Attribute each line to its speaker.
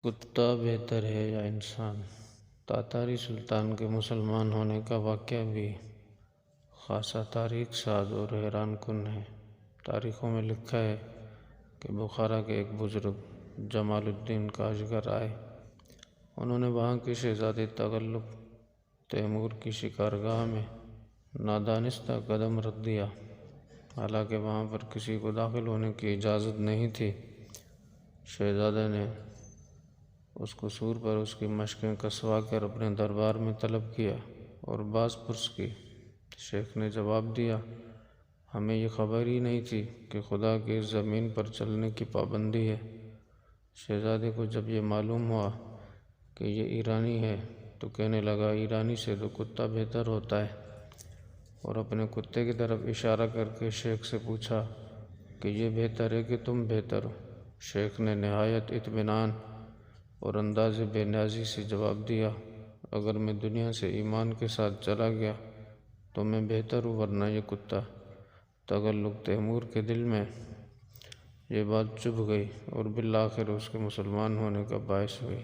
Speaker 1: کتا بہتر ہے یا انسان؟ تاتاری سلطان کے مسلمان ہونے کا واقعہ بھی خاصا تاریخ ساز اور حیران کن ہے۔ تاریخوں میں لکھا ہے کہ بخارا کے ایک بزرگ جمال الدین کاشغر آئے۔ انہوں نے وہاں کی شہزادی تغلق تیمور کی شکارگاہ میں نادانستہ قدم رکھ دیا، حالانکہ وہاں پر کسی کو داخل ہونے کی اجازت نہیں تھی۔ شہزادے نے اس کو سور پر اس کی مشقیں کسوا کر اپنے دربار میں طلب کیا اور باز پرس کی۔ شیخ نے جواب دیا، ہمیں یہ خبر ہی نہیں تھی کہ خدا کی اس زمین پر چلنے کی پابندی ہے۔ شہزادے کو جب یہ معلوم ہوا کہ یہ ایرانی ہے تو کہنے لگا، ایرانی سے تو کتا بہتر ہوتا ہے، اور اپنے کتے کی طرف اشارہ کر کے شیخ سے پوچھا کہ یہ بہتر ہے کہ تم بہتر ہو؟ شیخ نے نہایت اطمینان اور انداز بے نیازی سے جواب دیا، اگر میں دنیا سے ایمان کے ساتھ چلا گیا تو میں بہتر ہوں، ورنہ یہ کتا۔ تغلق تیمور کے دل میں یہ بات چبھ گئی اور بالآخر اس کے مسلمان ہونے کا باعث ہوئی۔